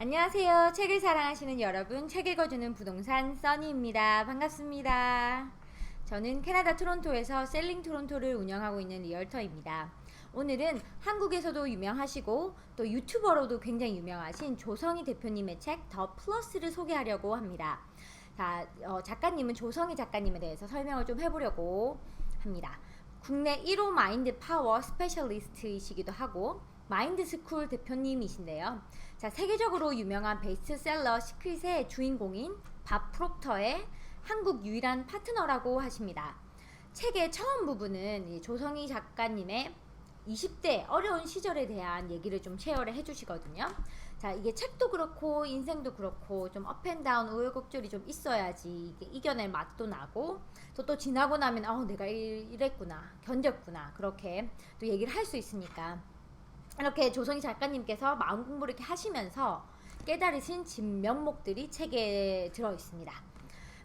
안녕하세요. 책을 사랑하시는 여러분, 책 읽어주는 부동산 써니입니다. 반갑습니다. 저는 캐나다 토론토에서 셀링 토론토를 운영하고 있는 리얼터입니다. 오늘은 한국에서도 유명하시고 또 유튜버로도 굉장히 유명하신 조성희 대표님의 책 더 플러스를 소개하려고 합니다. 자, 작가님은 조성희 작가님에 대해서 설명을 좀 해보려고 합니다. 국내 1호 마인드 파워 스페셜리스트이시기도 하고 마인드 스쿨 대표님이신데요. 자, 세계적으로 유명한 베스트셀러 시크릿의 주인공인 밥 프록터의 한국 유일한 파트너라고 하십니다. 책의 처음 부분은 조성희 작가님의 20대 어려운 시절에 대한 얘기를 좀 쉐어를 해주시거든요. 자, 이게 책도 그렇고 인생도 그렇고 좀 업앤다운 우여곡절이 좀 있어야지 이게 이겨낼 맛도 나고 또 지나고 나면 내가 이랬구나 견뎠구나 그렇게 또 얘기를 할 수 있으니까 이렇게 조성희 작가님께서 마음 공부를 이렇게 하시면서 깨달으신 진면목들이 책에 들어 있습니다.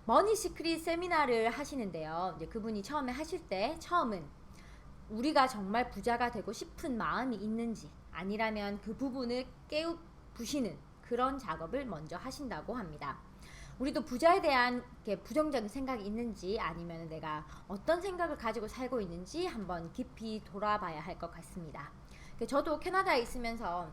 머니 시크릿 세미나를 하시는데요. 이제 그분이 처음에 하실 때 처음은 우리가 정말 부자가 되고 싶은 마음이 있는지 아니라면 그 부분을 깨부시는 그런 작업을 먼저 하신다고 합니다. 우리도 부자에 대한 부정적인 생각이 있는지 아니면 내가 어떤 생각을 가지고 살고 있는지 한번 깊이 돌아봐야 할 것 같습니다. 저도 캐나다에 있으면서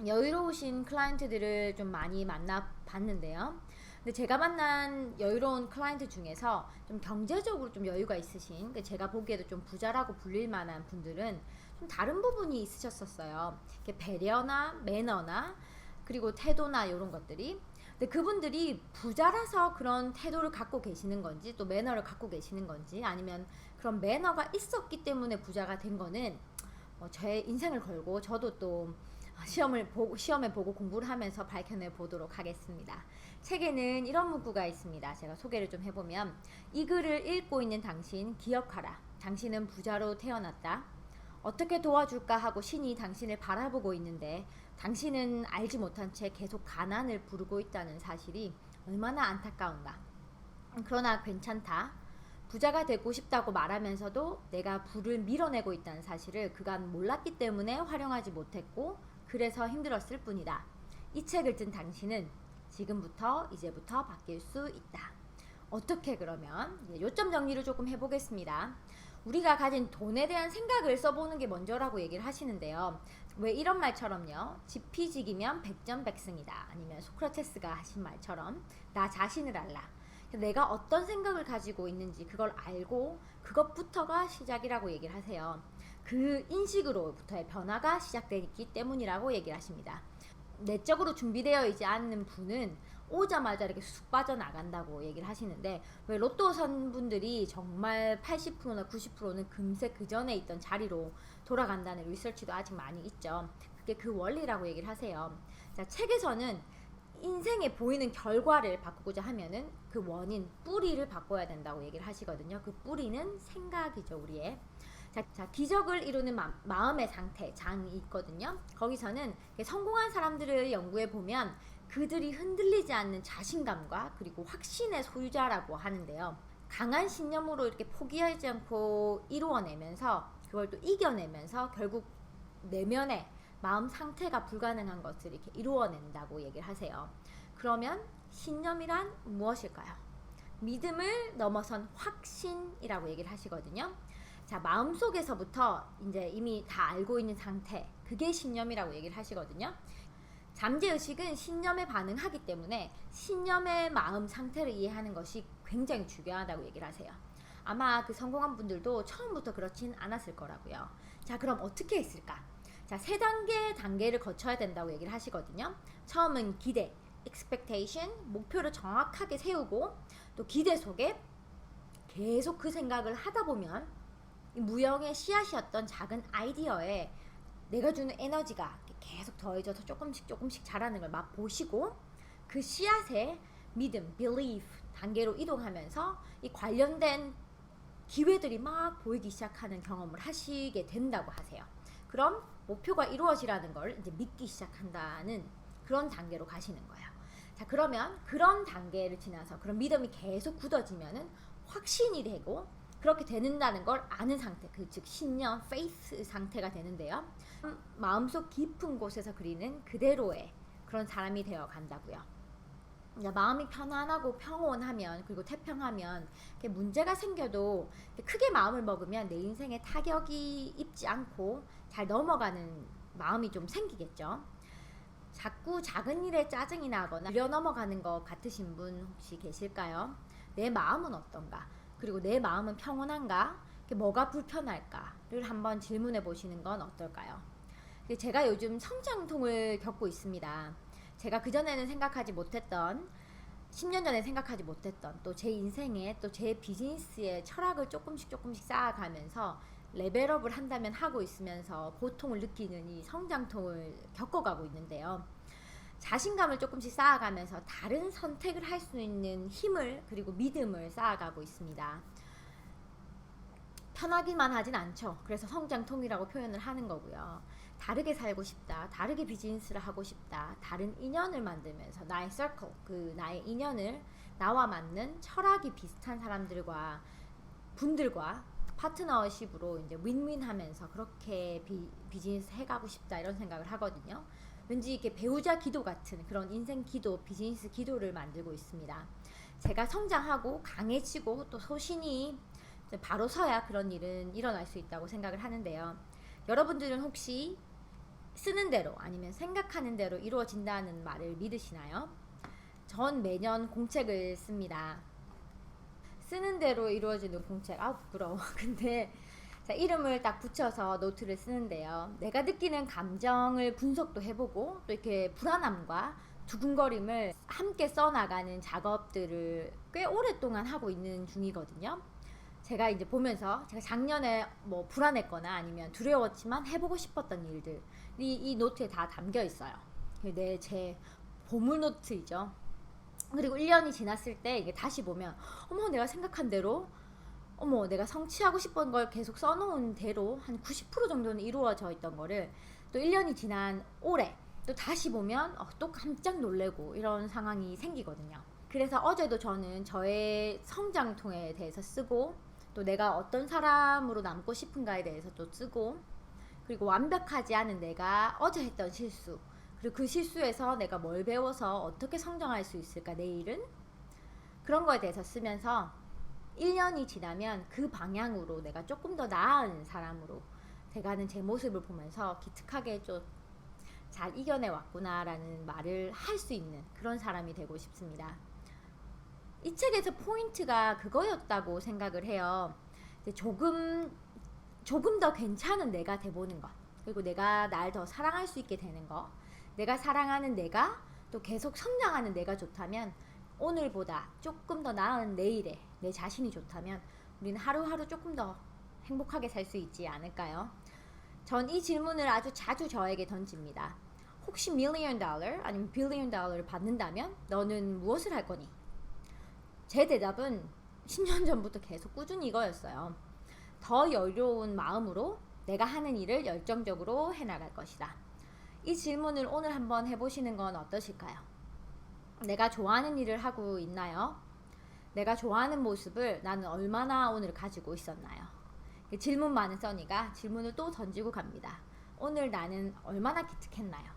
여유로우신 클라이언트들을 좀 많이 만나봤는데요. 근데 제가 만난 여유로운 클라이언트 중에서 좀 경제적으로 좀 여유가 있으신, 제가 보기에도 좀 부자라고 불릴 만한 분들은 좀 다른 부분이 있으셨었어요. 배려나 매너나 그리고 태도나 이런 것들이. 근데 그분들이 부자라서 그런 태도를 갖고 계시는 건지 또 매너를 갖고 계시는 건지 아니면 그런 매너가 있었기 때문에 부자가 된 거는 제 인생을 걸고 저도 또 시험에 보고 공부를 하면서 밝혀내 보도록 하겠습니다. 책에는 이런 문구가 있습니다. 제가 소개를 좀 해보면 이 글을 읽고 있는 당신 기억하라. 당신은 부자로 태어났다. 어떻게 도와줄까 하고 신이 당신을 바라보고 있는데 당신은 알지 못한 채 계속 가난을 부르고 있다는 사실이 얼마나 안타까운가. 그러나 괜찮다. 부자가 되고 싶다고 말하면서도 내가 부를 밀어내고 있다는 사실을 그간 몰랐기 때문에 활용하지 못했고 그래서 힘들었을 뿐이다. 이 책을 든 당신은 지금부터 이제부터 바뀔 수 있다. 어떻게 그러면 요점 정리를 조금 해보겠습니다. 우리가 가진 돈에 대한 생각을 써보는 게 먼저라고 얘기를 하시는데요. 왜 이런 말처럼요. 지피지기면 백전백승이다. 아니면 소크라테스가 하신 말처럼 나 자신을 알라. 내가 어떤 생각을 가지고 있는지 그걸 알고 그것부터가 시작이라고 얘기를 하세요. 그 인식으로부터의 변화가 시작되기 때문이라고 얘기를 하십니다. 내적으로 준비되어 있지 않는 분은 오자마자 이렇게 쑥 빠져나간다고 얘기를 하시는데 왜 로또 선 분들이 정말 80%나 90%는 금세 그 전에 있던 자리로 돌아간다는 리서치도 아직 많이 있죠. 그게 그 원리라고 얘기를 하세요. 자, 책에서는 인생에 보이는 결과를 바꾸고자 하면은 그 원인, 뿌리를 바꿔야 된다고 얘기를 하시거든요. 그 뿌리는 생각이죠, 우리의. 자, 기적을 이루는 마음의 상태, 장이 있거든요. 거기서는 성공한 사람들을 연구해 보면 그들이 흔들리지 않는 자신감과 그리고 확신의 소유자라고 하는데요. 강한 신념으로 이렇게 포기하지 않고 이루어내면서 그걸 또 이겨내면서 결국 내면의 마음 상태가 불가능한 것을 이렇게 이루어낸다고 얘기를 하세요. 그러면 신념이란 무엇일까요? 믿음을 넘어선 확신이라고 얘기를 하시거든요. 자, 마음속에서부터 이제 이미 다 알고 있는 상태, 그게 신념이라고 얘기를 하시거든요. 잠재의식은 신념에 반응하기 때문에 신념의 마음 상태를 이해하는 것이 굉장히 중요하다고 얘기를 하세요. 아마 그 성공한 분들도 처음부터 그렇진 않았을 거라고요. 자, 그럼 어떻게 했을까? 자, 세 단계를 거쳐야 된다고 얘기를 하시거든요. 처음은 기대, expectation, 목표를 정확하게 세우고 또 기대 속에 계속 그 생각을 하다 보면 이 무형의 씨앗이었던 작은 아이디어에 내가 주는 에너지가 계속 더해져서 조금씩 자라는 걸 맛보시고 그 씨앗의 믿음, belief 단계로 이동하면서 이 관련된 기회들이 막 보이기 시작하는 경험을 하시게 된다고 하세요. 그럼 목표가 이루어지라는 걸 이제 믿기 시작한다는 그런 단계로 가시는 거예요. 자, 그러면 그런 단계를 지나서 그런 믿음이 계속 굳어지면은 확신이 되고 그렇게 되는다는 걸 아는 상태, 즉 신념, faith 상태가 되는데요. 마음속 깊은 곳에서 그리는 그대로의 그런 사람이 되어 간다고요. 마음이 편안하고 평온하면, 그리고 태평하면 이렇게 문제가 생겨도 크게 마음을 먹으면 내 인생에 타격이 입지 않고 잘 넘어가는 마음이 좀 생기겠죠. 자꾸 작은 일에 짜증이 나거나 밀려 넘어가는 것 같으신 분 혹시 계실까요? 내 마음은 어떤가? 그리고 내 마음은 평온한가? 뭐가 불편할까를 한번 질문해 보시는 건 어떨까요? 제가 요즘 성장통을 겪고 있습니다. 제가 그전에는 생각하지 못했던, 10년 전에 생각하지 못했던, 또 제 인생에, 또 제 비즈니스의 철학을 조금씩 쌓아가면서 레벨업을 한다면 하고 있으면서 고통을 느끼는 이 성장통을 겪어가고 있는데요. 자신감을 조금씩 쌓아가면서 다른 선택을 할 수 있는 힘을, 그리고 믿음을 쌓아가고 있습니다. 편하기만 하진 않죠. 그래서 성장통이라고 표현을 하는 거고요. 다르게 살고 싶다, 다르게 비즈니스를 하고 싶다, 다른 인연을 만들면서 나의 서클, 나의 인연을 나와 맞는 철학이 비슷한 사람들과 분들과 파트너십으로 이제 윈윈 하면서 그렇게 비즈니스 해가고 싶다, 이런 생각을 하거든요. 왠지 이렇게 배우자 기도 같은 그런 인생 기도, 비즈니스 기도를 만들고 있습니다. 제가 성장하고 강해지고 또 소신이 바로 서야 그런 일은 일어날 수 있다고 생각을 하는데요. 여러분들은 혹시 쓰는 대로, 아니면 생각하는 대로 이루어진다는 말을 믿으시나요? 전 매년 공책을 씁니다. 쓰는 대로 이루어지는 공책, 부끄러워. 근데 자, 이름을 딱 붙여서 노트를 쓰는데요. 내가 느끼는 감정을 분석도 해보고, 또 이렇게 불안함과 두근거림을 함께 써나가는 작업들을 꽤 오랫동안 하고 있는 중이거든요. 제가 이제 보면서, 제가 작년에 뭐 불안했거나 아니면 두려웠지만 해보고 싶었던 일들이 이 노트에 다 담겨 있어요. 제 보물 노트이죠. 그리고 1년이 지났을 때 이게 다시 보면, 어머, 내가 생각한 대로, 어머, 내가 성취하고 싶은 걸 계속 써놓은 대로 한 90% 정도는 이루어져 있던 거를 또 1년이 지난 올해 또 다시 보면 또 깜짝 놀래고 이런 상황이 생기거든요. 그래서 어제도 저는 저의 성장통에 대해서 쓰고, 또 내가 어떤 사람으로 남고 싶은가에 대해서 또 쓰고, 그리고 완벽하지 않은 내가 어제 했던 실수, 그리고 그 실수에서 내가 뭘 배워서 어떻게 성장할 수 있을까 내일은, 그런 거에 대해서 쓰면서 1년이 지나면 그 방향으로 내가 조금 더 나은 사람으로 돼가는 제 모습을 보면서 기특하게 좀 잘 이겨내 왔구나 라는 말을 할 수 있는 그런 사람이 되고 싶습니다. 이 책에서 포인트가 그거였다고 생각을 해요. 조금 더 괜찮은 내가 돼보는 것, 그리고 내가 날 더 사랑할 수 있게 되는 것, 내가 사랑하는 내가 또 계속 성장하는 내가 좋다면, 오늘보다 조금 더 나은 내일에 내 자신이 좋다면 우리는 하루하루 조금 더 행복하게 살 수 있지 않을까요? 전 이 질문을 아주 자주 저에게 던집니다. 혹시 $1,000,000 아니면 $1,000,000,000를 받는다면 너는 무엇을 할 거니? 제 대답은 10년 전부터 계속 꾸준히 이거였어요. 더 여유로운 마음으로 내가 하는 일을 열정적으로 해나갈 것이다. 이 질문을 오늘 한번 해보시는 건 어떠실까요? 내가 좋아하는 일을 하고 있나요? 내가 좋아하는 모습을 나는 얼마나 오늘 가지고 있었나요? 질문 많은 써니가 질문을 또 던지고 갑니다. 오늘 나는 얼마나 기특했나요?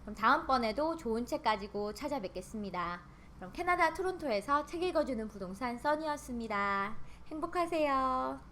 그럼 다음번에도 좋은 책 가지고 찾아뵙겠습니다. 그럼 캐나다 토론토에서 책 읽어주는 부동산 써니였습니다. 행복하세요.